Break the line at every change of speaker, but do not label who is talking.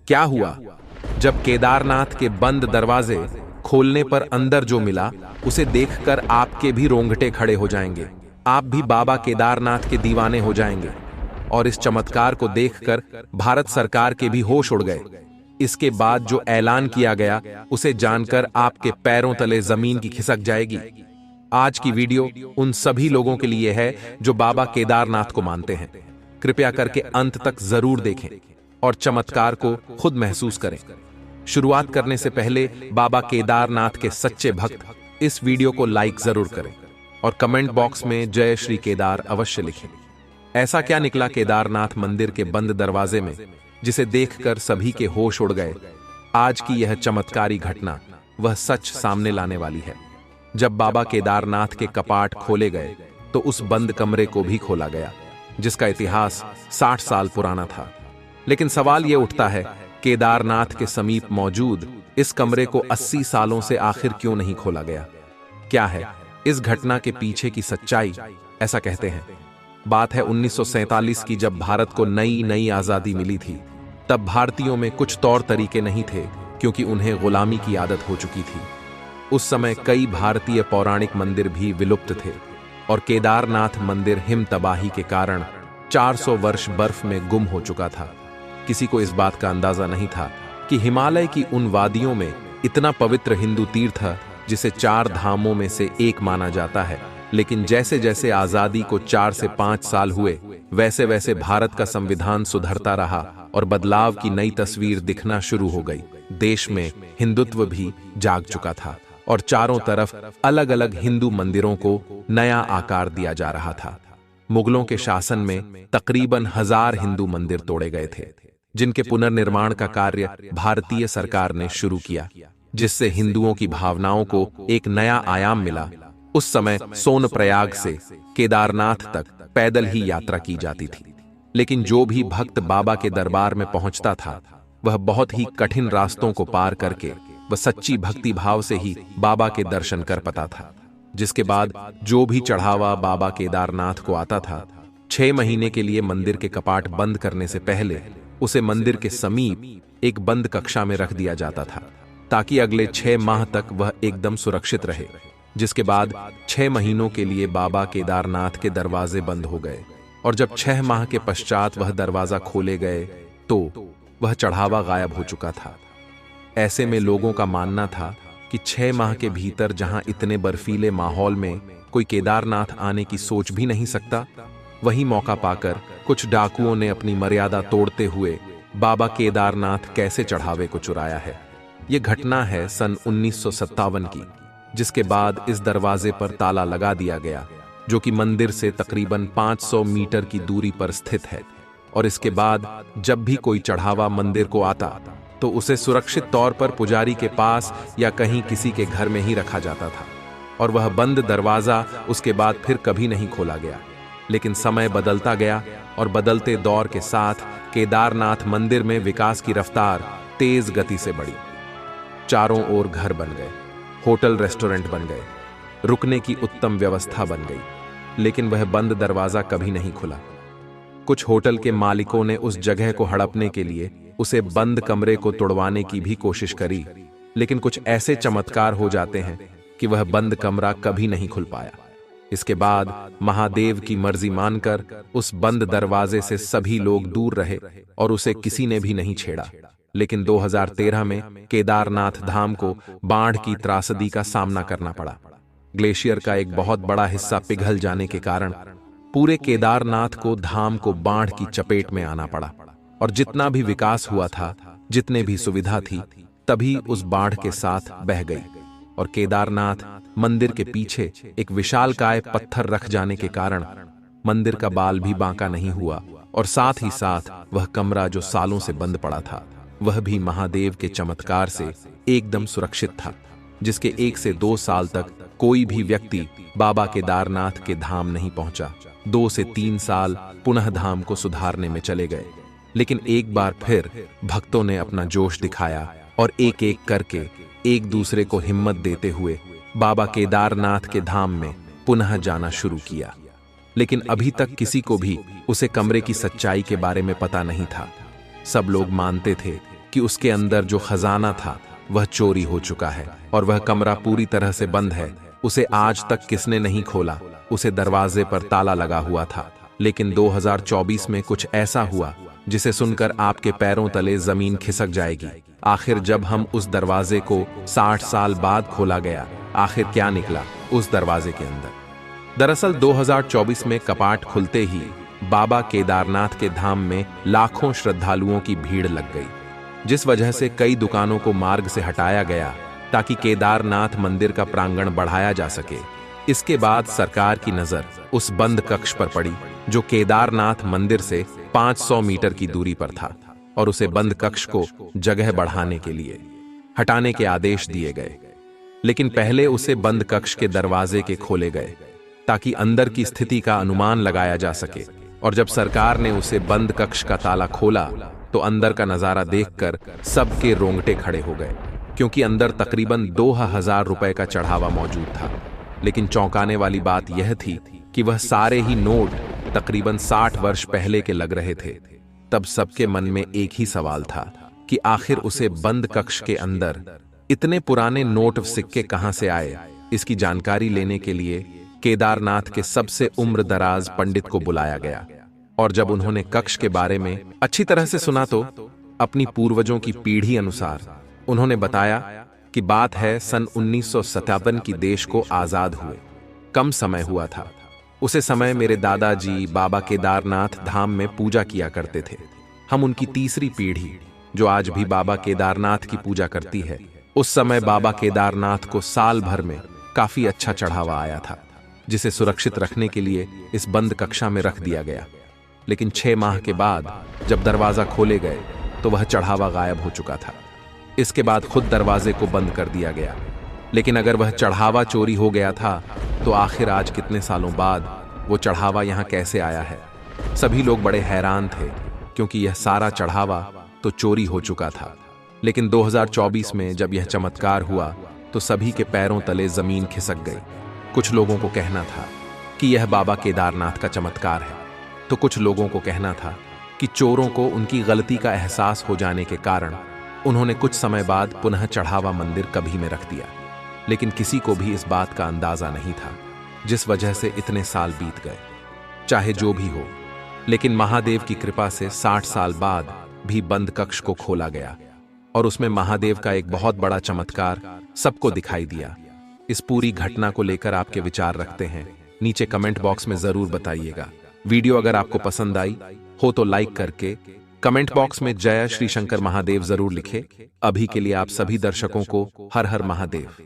क्या हुआ? जब केदारनाथ के बंद दरवाजे खोलने पर अंदर जो मिला, उसे देखकर आपके भी रोंगटे खड़े हो जाएंगे। आप भी बाबा केदारनाथ के दीवाने हो जाएंगे। और इस चमत्कार को देखकर भारत सरकार के भी होश उड़ गए। इसके बाद जो ऐलान किया गया, उसे जानकर आपके पैरों तले जमीन की खिसक जाएगी। आज की वीडियो उन सभी लोगों के लिए है जो बाबा केदारनाथ को मानते हैं। कृपया करके अंत तक जरूर देखें और चमत्कार को खुद महसूस करें। शुरुआत करने से पहले बाबा केदारनाथ के सच्चे भक्त इस वीडियो को लाइक जरूर करें और कमेंट बॉक्स में जय श्री केदार अवश्य लिखें। ऐसा क्या निकला केदारनाथ मंदिर के बंद दरवाजे में, जिसे देखकर सभी के होश उड़ गए? आज की यह चमत्कारी घटना वह सच सामने लाने वाली है। जब बाबा केदारनाथ के कपाट खोले गए तो उस बंद कमरे को भी खोला गया, जिसका इतिहास 60 साल पुराना था। लेकिन सवाल यह उठता है, केदारनाथ के समीप मौजूद इस कमरे को 80 सालों से आखिर क्यों नहीं खोला गया? क्या है इस घटना के पीछे की सच्चाई? ऐसा कहते हैं, बात है 1947 की, जब भारत को नई आजादी मिली थी। तब भारतीयों में कुछ तौर तरीके नहीं थे, क्योंकि उन्हें गुलामी की आदत हो चुकी थी। उस समय कई भारतीय पौराणिक मंदिर भी विलुप्त थे और केदारनाथ मंदिर हिम तबाही के कारण 400 वर्ष बर्फ में गुम हो चुका था। किसी को इस बात का अंदाजा नहीं था कि हिमालय की उन वादियों में इतना पवित्र हिंदू तीर्थ है, जिसे 4 धामों में से एक माना जाता है। लेकिन जैसे जैसे आजादी को 4 से 5 साल हुए, वैसे वैसे भारत का संविधान सुधरता रहा और बदलाव की नई तस्वीर दिखना शुरू हो गई। देश में हिंदुत्व भी जाग चुका था और चारों तरफ अलग अलग हिंदू मंदिरों को नया आकार दिया जा रहा था। मुगलों के शासन में तकरीबन 1000 हिंदू मंदिर तोड़े गए थे, जिनके पुनर्निर्माण का कार्य भारतीय सरकार ने शुरू किया, जिससे हिंदुओं की भावनाओं को एक नया आयाम मिला। उस समय सोनप्रयाग से केदारनाथ तक पैदल ही यात्रा की जाती थी, लेकिन जो भी भक्त बाबा के दरबार में पहुंचता था, वह बहुत ही कठिन रास्तों को पार करके वह सच्ची भक्ति भाव से ही बाबा के दर्शन कर पाता था। जिसके बाद जो भी चढ़ावा बाबा केदारनाथ को आता था, 6 महीने के लिए मंदिर के कपाट बंद करने से पहले उसे मंदिर के समीप एक बंद कक्षा में रख दिया जाता था, ताकि अगले 6 माह तक वह एकदम सुरक्षित रहे। जिसके बाद 6 महीनों के लिए बाबा केदारनाथ के दरवाजे बंद हो गए और जब 6 माह के पश्चात वह दरवाजा खोले गए तो वह चढ़ावा गायब हो चुका था। ऐसे में लोगों का मानना था कि 6 माह के भीतर, जहां इतने बर्फीले माहौल में कोई केदारनाथ आने की सोच भी नहीं सकता, वही मौका पाकर कुछ डाकुओं ने अपनी मर्यादा तोड़ते हुए बाबा केदारनाथ कैसे चढ़ावे को चुराया है। यह घटना है सन 1957 की, जिसके बाद इस दरवाजे पर ताला लगा दिया गया, जो कि मंदिर से तकरीबन 500 मीटर की दूरी पर स्थित है। और इसके बाद जब भी कोई चढ़ावा मंदिर को आता, तो उसे सुरक्षित तौर पर पुजारी के पास या कहीं किसी के घर में ही रखा जाता था और वह बंद दरवाजा उसके बाद फिर कभी नहीं खोला गया। लेकिन समय बदलता गया और बदलते दौर के साथ केदारनाथ मंदिर में विकास की रफ्तार तेज गति से बढ़ी। चारों ओर घर बन गए, होटल रेस्टोरेंट बन गए, रुकने की उत्तम व्यवस्था बन गई, लेकिन वह बंद दरवाजा कभी नहीं खुला। कुछ होटल के मालिकों ने उस जगह को हड़पने के लिए उसे बंद कमरे को तोड़वाने की भी कोशिश करी, लेकिन कुछ ऐसे चमत्कार हो जाते हैं कि वह बंद कमरा कभी नहीं खुल पाया। इसके बाद महादेव की मर्जी मानकर उस बंद दरवाजे से सभी लोग दूर रहे और उसे किसी ने भी नहीं छेड़ा। लेकिन 2013 में केदारनाथ धाम को बाढ़ की त्रासदी का सामना करना पड़ा। ग्लेशियर का एक बहुत बड़ा हिस्सा पिघल जाने के कारण पूरे केदारनाथ को धाम को बाढ़ की चपेट में आना पड़ा और जितना भी विकास हुआ था, जितने भी सुविधा थी, तभी उस बाढ़ के साथ बह गई। और केदारनाथ मंदिर के पीछे एक विशालकाय पत्थर रख जाने के कारण मंदिर का बाल भी बांका नहीं हुआ और साथ ही साथ वह कमरा जो सालों से बंद पड़ा था, वह भी महादेव के चमत्कार से एकदम सुरक्षित था, जिसके 1 से 2 साल तक कोई भी व्यक्ति बाबा केदारनाथ के धाम नहीं पहुंचा। 2 से 3 साल पुनः धाम को सुधारने में चले गए, लेकिन एक बार फिर भक्तों ने अपना जोश दिखाया और एक एक करके एक दूसरे को हिम्मत देते हुए बाबा केदारनाथ के धाम में पुनः जाना शुरू किया। लेकिन अभी तक किसी को भी उसे कमरे की सच्चाई के बारे में पता नहीं था। सब लोग मानते थे कि उसके अंदर जो खजाना था वह चोरी हो चुका है और वह कमरा पूरी तरह से बंद है। उसे आज तक किसने नहीं खोला। उसे दरवाजे पर ताला लगा हुआ था। लेकिन 2024 में कुछ ऐसा हुआ जिसे सुनकर आपके पैरों तले जमीन खिसक जाएगी। आखिर जब हम उस दरवाजे को 60 साल बाद खोला गया, आखिर क्या निकला उस दरवाजे के अंदर। दरअसल 2024 में कपाट खुलते ही बाबा केदारनाथ के धाम में लाखों श्रद्धालुओं की भीड़ लग गई, जिस वजह से कई दुकानों को मार्ग से हटाया गया ताकि केदारनाथ मंदिर का प्रांगण बढ़ाया जा सके। इसके बाद सरकार की नजर उस बंद कक्ष पर पड़ी जो केदारनाथ मंदिर से 500 मीटर की दूरी पर था और उसे बंद कक्ष को जगह बढ़ाने के लिए हटाने के आदेश दिए गए। लेकिन पहले उसे बंद कक्ष के दरवाजे के खोले गए ताकि अंदर की स्थिति का अनुमान लगाया जा सके। और जब सरकार ने उसे बंद कक्ष का ताला खोला तो अंदर का नजारा देखकर सबके रोंगटे खड़े हो गए, क्योंकि अंदर तकरीबन 2000 रुपए का चढ़ावा मौजूद था। लेकिन चौंकाने वाली बात यह थी कि वह सारे ही नोट तकरीबन 60 वर्ष पहले के लग रहे थे। तब सबके मन में एक ही सवाल था कि आखिर उसे बंद कक्ष के अंदर इतने पुराने नोट सिक्के कहां से आए। इसकी जानकारी लेने के लिए केदारनाथ के सबसे उम्र दराज पंडित को बुलाया गया और जब उन्होंने कक्ष के बारे में अच्छी तरह से सुना तो अपनी पूर्वजों की पीढ़ी अनुसार उन्होंने बताया कि बात है सन 1957 की देश को आजाद हुए कम समय हुआ था। उसे समय मेरे दादाजी बाबा केदारनाथ धाम में पूजा किया करते थे। हम उनकी तीसरी पीढ़ी जो आज भी बाबा केदारनाथ की पूजा करती है। उस समय बाबा केदारनाथ को साल भर में काफी अच्छा चढ़ावा आया था, जिसे सुरक्षित रखने के लिए इस बंद कक्षा में रख दिया गया। लेकिन 6 माह के बाद जब दरवाजा खोले गए तो वह चढ़ावा गायब हो चुका था। इसके बाद खुद दरवाजे को बंद कर दिया गया। लेकिन अगर वह चढ़ावा चोरी हो गया था तो आखिर आज कितने सालों बाद वो चढ़ावा यहाँ कैसे आया है। सभी लोग बड़े हैरान थे, क्योंकि यह सारा चढ़ावा तो चोरी हो चुका था। लेकिन 2024 में जब यह चमत्कार हुआ तो सभी के पैरों तले जमीन खिसक गई। कुछ लोगों को कहना था कि यह बाबा केदारनाथ का चमत्कार है, तो कुछ लोगों को कहना था कि चोरों को उनकी गलती का एहसास हो जाने के कारण उन्होंने कुछ समय बाद पुनः चढ़ावा मंदिर कभी में रख दिया। लेकिन किसी को भी इस बात का अंदाजा नहीं था, जिस वजह से इतने साल बीत गए। चाहे जो भी हो, लेकिन महादेव की कृपा से 60 साल बाद भी बंद कक्ष को खोला गया और उसमें महादेव का एक बहुत बड़ा चमत्कार सबको दिखाई दिया। इस पूरी घटना को लेकर आपके विचार रखते हैं, नीचे कमेंट बॉक्स में जरूर बताइएगा। वीडियो अगर आपको पसंद आई हो तो लाइक करके कमेंट बॉक्स में जय श्री शंकर महादेव जरूर लिखे। अभी के लिए आप सभी दर्शकों को हर हर महादेव।